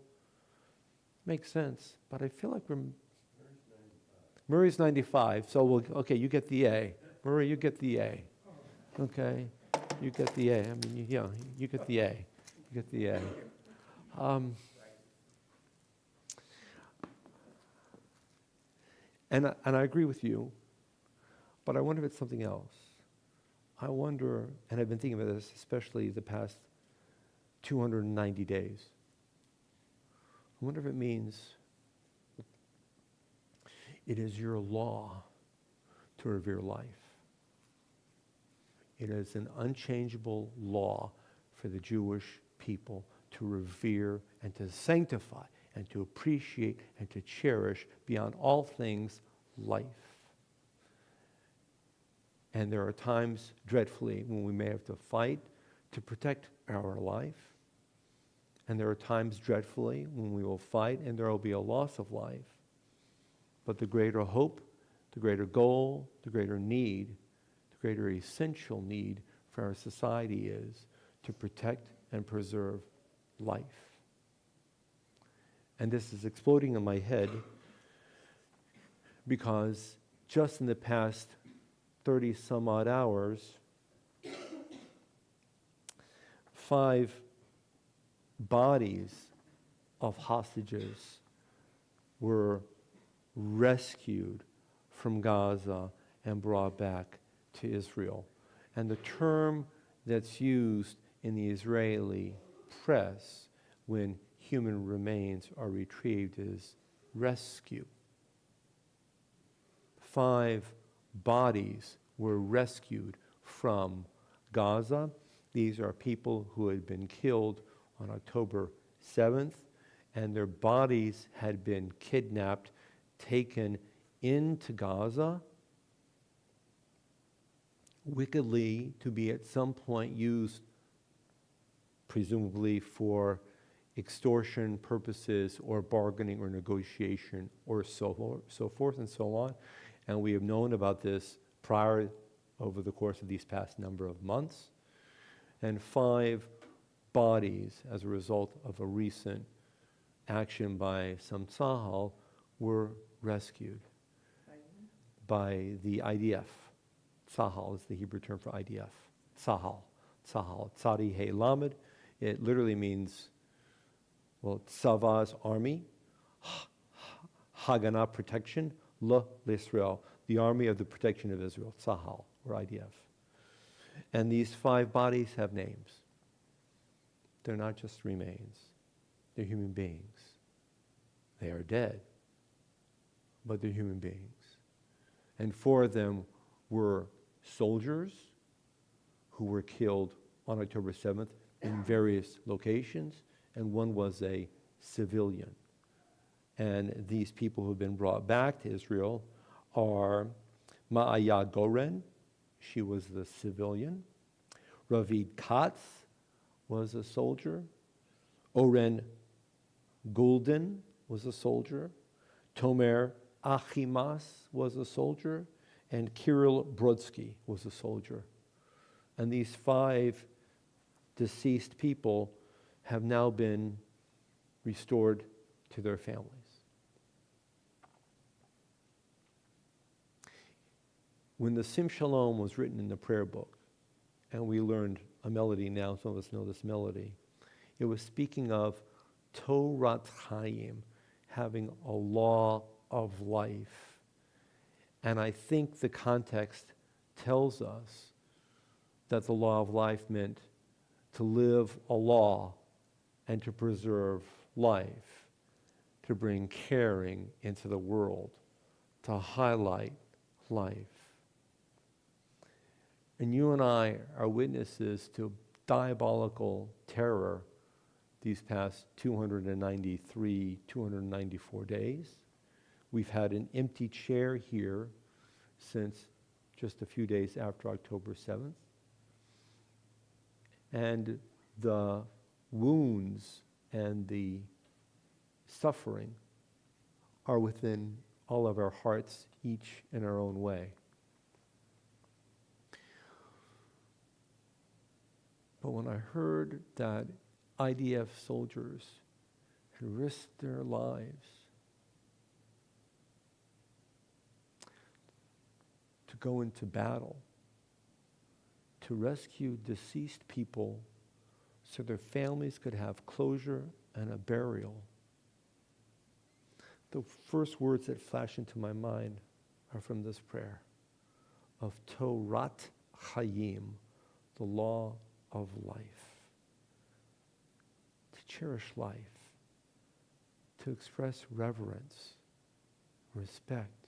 Makes sense, but I feel like Murray's 95, so okay, you get the A. Murray, you get the A. Okay, you get the A. I mean, yeah, you get the A. You get the A. And I agree with you, but I wonder if it's something else. I wonder, and I've been thinking about this, especially the past 290 days. I wonder if it means it is your law to revere life. It is an unchangeable law for the Jewish people to revere and to sanctify and to appreciate and to cherish beyond all things life. And there are times, dreadfully, when we may have to fight to protect our life. And there are times, dreadfully, when we will fight and there will be a loss of life. But the greater hope, the greater goal, the greater need, the greater essential need for our society is to protect and preserve life. And this is exploding in my head because just in the past 30 some odd hours, 5 bodies of hostages were rescued from Gaza and brought back to Israel. And the term that's used in the Israeli press when human remains are retrieved is rescue. 5 bodies were rescued from Gaza. These are people who had been killed on October 7th, and their bodies had been kidnapped, taken into Gaza, wickedly to be at some point used, presumably for extortion purposes or bargaining or negotiation or so forth and so on. And we have known about this prior over the course of these past number of months. And 5 bodies, as a result of a recent action by some Tzahal, were rescued by the IDF. Tzahal is the Hebrew term for IDF. Tzahal. Tzadi He Lamed. It literally means, well, Tzava's army, Haganah, protection, L'Israel, the army of the protection of Israel, Tzahal, or IDF. And these 5 bodies have names. They're not just remains. They're human beings. They are dead, but they're human beings. And 4 of them were soldiers who were killed on October 7th in various locations, and 1 was a civilian. And these people who have been brought back to Israel are Ma'aya Goren, she was the civilian. Ravid Katz was a soldier. Oren Gulden was a soldier. Tomer Achimas was a soldier. And Kirill Brodsky was a soldier. And these 5 deceased people have now been restored to their families. When the Sim Shalom was written in the prayer book, and we learned a melody now, some of us know this melody, it was speaking of Torat Chaim, having a law of life. And I think the context tells us that the law of life meant to live a law and to preserve life, to bring caring into the world, to highlight life. And you and I are witnesses to diabolical terror these past 293, 294 days. We've had an empty chair here since just a few days after October 7th. And the wounds and the suffering are within all of our hearts, each in our own way. But when I heard that IDF soldiers had risked their lives to go into battle, to rescue deceased people so their families could have closure and a burial, the first words that flash into my mind are from this prayer of Torat Chaim, the law of life. To cherish life, to express reverence, respect,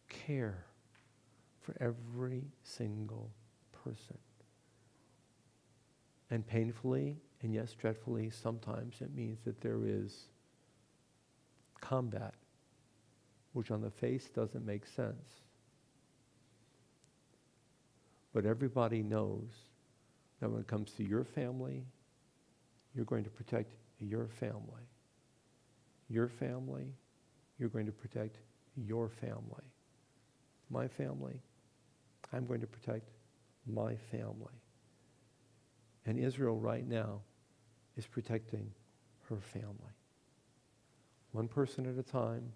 care for every single person. And painfully, and yes, dreadfully, sometimes it means that there is combat, which on the face doesn't make sense. But everybody knows that when it comes to your family, you're going to protect your family. Your family, you're going to protect your family. My family, I'm going to protect my family. And Israel right now is protecting her family. One person at a time,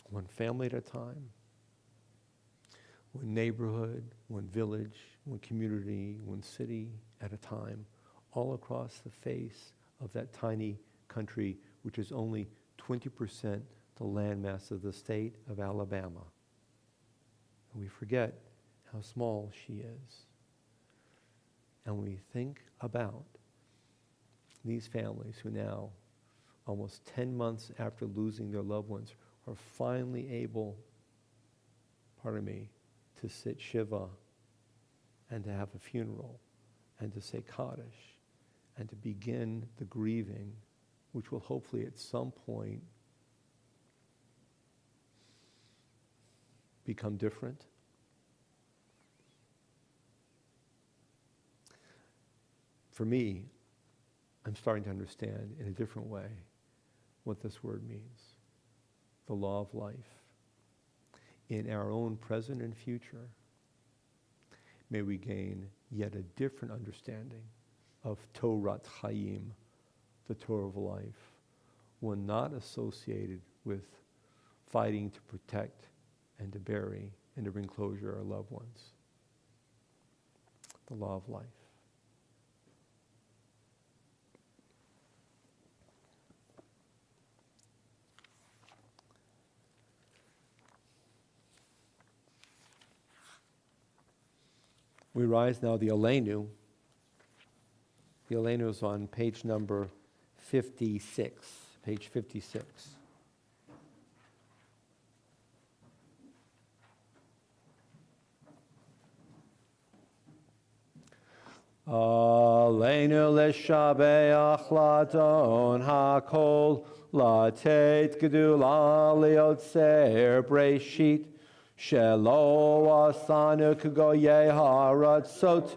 one family at a time, one neighborhood, one village, one community, one city at a time, all across the face of that tiny country, which is only 20% the landmass of the state of Alabama. And we forget how small she is. And we think about these families who now, almost 10 months after losing their loved ones, are finally able, to sit Shiva and to have a funeral and to say Kaddish and to begin the grieving, which will hopefully at some point become different. For me, I'm starting to understand in a different way what this word means. The law of life. In our own present and future, may we gain yet a different understanding of Torat Chaim, the Torah of life, one not associated with fighting to protect and to bury and to bring closure to our loved ones. The law of life. We rise now the Aleinu. The Aleinu is on page number 56, page 56. Aleinu l'shabeach ladon hakol latet gedula liotzer breshit shelo asanu kgoye haratzot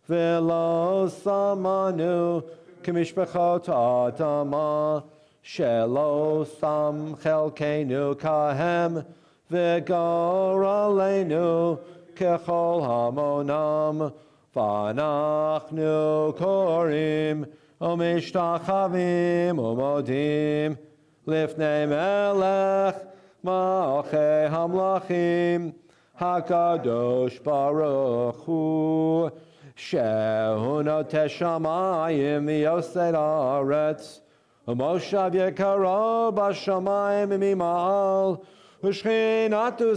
velo samanu k'mishpachot adama shelo sam chelkenu kahem v'gor aleinu kechol hamonam V'anachnu korim u'mishtachavim u'modim lifnei melech malchei hamlachim hakadosh baruch hu shehu noteh shamayim v'yosei haaretz u'moshav yekaro b'shamayim mimal u'shchinatu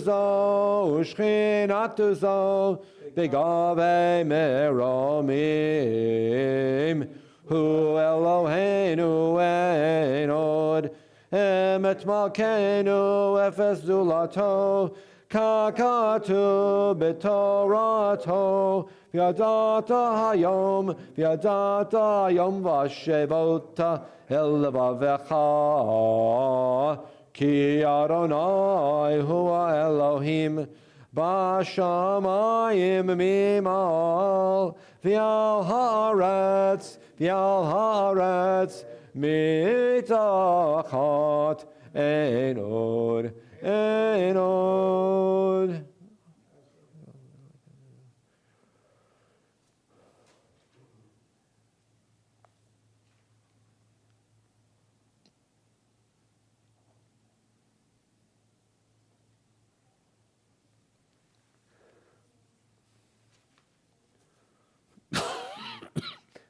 zo B'gavei meromim Hu Eloheinu ein od Emet malkeinu efes zulato Kakatu b'torato V'yadata hayom v'shevota el levavecha Ki Adonai hua Elohim Bashamayim mimal V'al haaretz mitachat ein od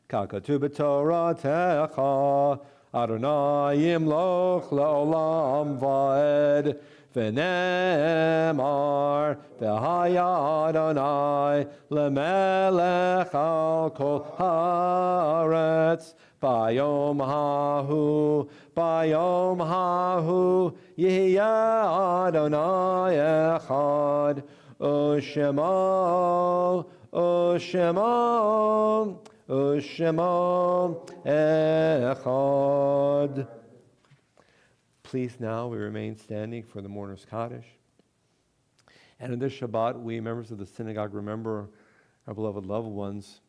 Kakatu b'toratecha Adonai yimloch le'olam va'ed V'nemar v'haya Adonai lemelech al kol haaretz Bayom hahu Yihya Adonai echad U'shemo echad. Please now, we remain standing for the mourner's Kaddish. And in this Shabbat, we, members of the synagogue, remember our beloved loved ones.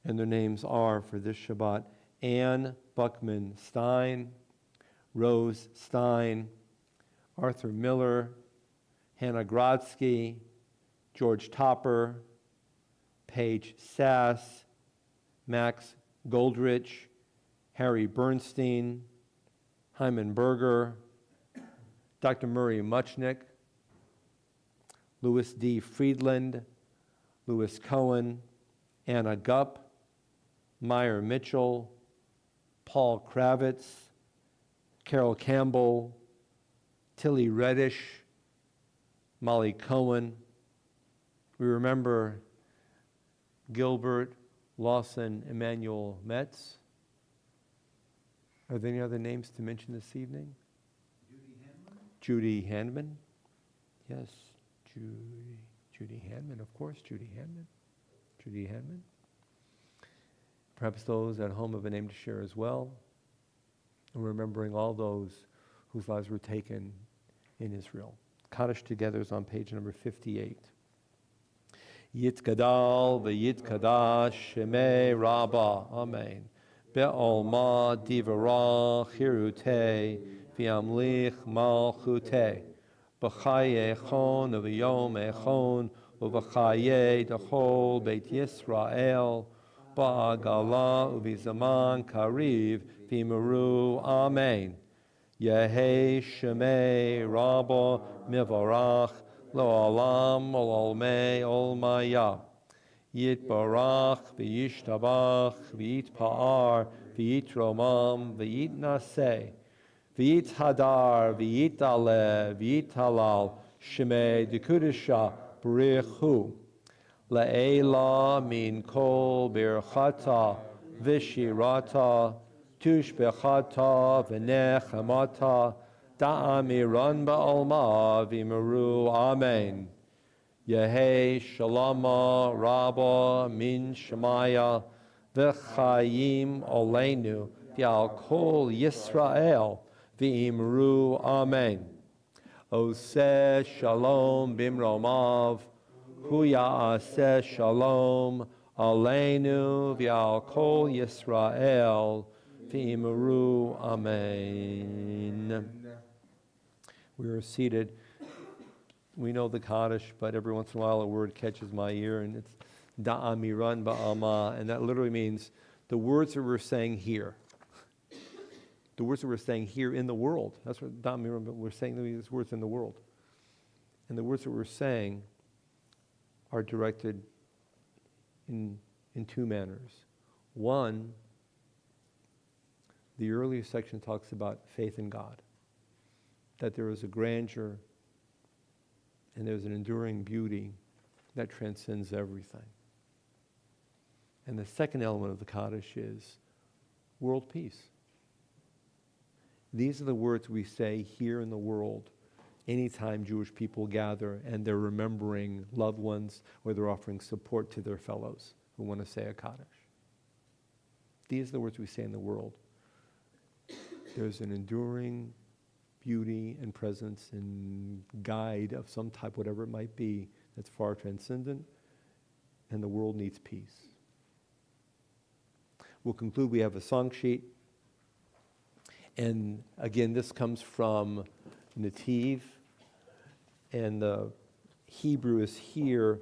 And their names are, for this Shabbat, Anne Buckman Stein, Rose Stein, Arthur Miller, Hannah Grodsky, George Topper, Paige Sass, Max Goldrich, Harry Bernstein, Hyman Berger, Dr. Murray Muchnick, Louis D. Friedland, Louis Cohen, Anna Gupp, Meyer Mitchell, Paul Kravitz, Carol Campbell, Tilly Reddish, Molly Cohen. We remember Gilbert Lawson, Emmanuel Metz. Are there any other names to mention this evening? Judy Handman. Yes, Judy Handman, of course, Judy Handman. Perhaps those at home have a name to share as well. And remembering all those whose lives were taken in Israel. Kaddish Together is on page number 58. Yitkadal v'yitkadash shemei Rabbah, Amen. Be'olma divara chirute v'yamlich malchute b'chaye echon v'yom echon u'v'chaye dechol beit Yisrael ba'agala u'v'zaman kariv v'imuru, Amen. Yehi shemei Rabbah mivarach Lo'olam ol'olmei olmaya Yitbarach v'yishtabach v'yitpa'ar v'yitromam v'yitnaseh v'yithadar v'yitale v'yithalal shemei dekudesha b'richu le'ela min kol birchata v'shirata tushbechata v'nechamata Da'amiran ba'alma v'imuru, Amen. Yehi Shalama Rabba Min Shemaya V'Chaim Oleinu V'al Kol Yisrael V'Imru Amen. Oseh Shalom Bimromav Hu Ya'aseh Shalom Aleinu V'al Kol Yisrael V'Imru Amen. We are seated. We know the Kaddish, but every once in a while a word catches my ear, and it's Da'amiran Ba'ama, and that literally means the words that we're saying here. The words that we're saying here in the world. That's what Da'amiran, but we're saying these words in the world. And the words that we're saying are directed in two manners. One, the earlier section talks about faith in God, that there is a grandeur and there's an enduring beauty that transcends everything. And the second element of the Kaddish is world peace. These are the words we say here in the world anytime Jewish people gather and they're remembering loved ones or they're offering support to their fellows who want to say a Kaddish. These are the words we say in the world. There's an enduring beauty and presence and guide of some type, whatever it might be, that's far transcendent, and the world needs peace. We'll conclude. We have a song sheet. And again, this comes from Nativ, and the Hebrew is here,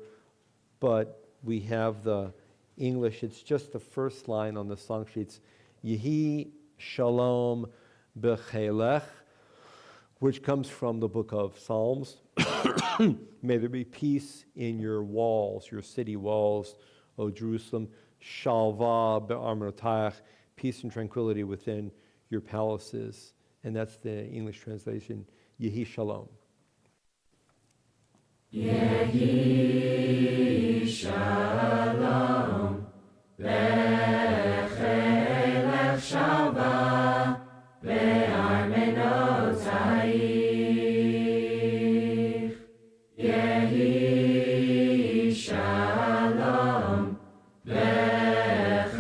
but we have the English. It's just the first line on the song sheets. Yehi Shalom B'Chelech, which comes from the book of Psalms. May there be peace in your walls, your city walls, O Jerusalem. Shalva be'armotach, peace and tranquility within your palaces. And that's the English translation, Yehi Shalom. Yehi Shalom, B'Chelech Shalva, Be'armenotayich. Yehi Shalom, B'Chelech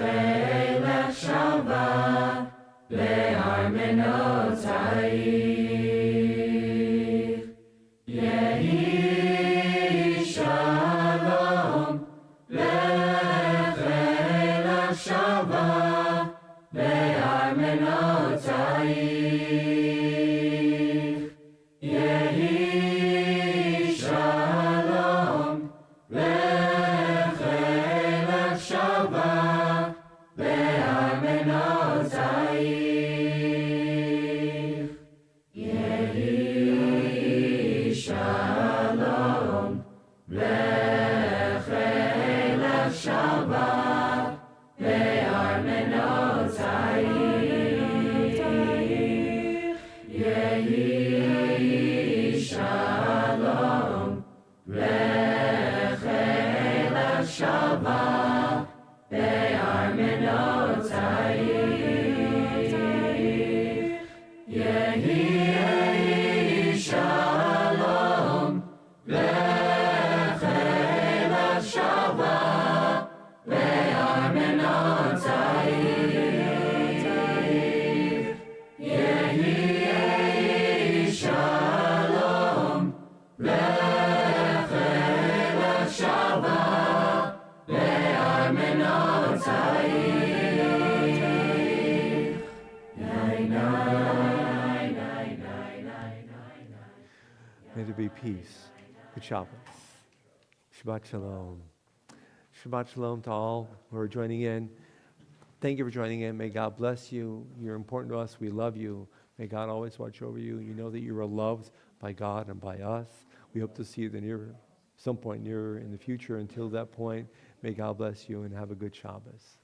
Shalva, Be'armenotayich. Yehi Shalom, B'Chelech Shalva, Be'armenotayich. Yehi Shalom, B'Chelech Shalva, Be'armenotayich. Yehi Shalom, B'Chelech Shalva, Be'armenotayich. Yehi Shalom, B'Chelech Shalva, Be'armenotayich. Yehi Shalom, B'Chelech Shalva, Be'armenotayich. Yehi Shalom, B'Chelech Shalva, Be'armenotayich. May there be peace. Good Shabbat. Shabbat Shalom. Shabbat Shalom to all who are joining in. Thank you for joining in. May God bless you. You're important to us. We love you. May God always watch over you. You know that you are loved by God and by us. We hope to see you some point nearer in the future. Until that point, may God bless you and have a good Shabbos.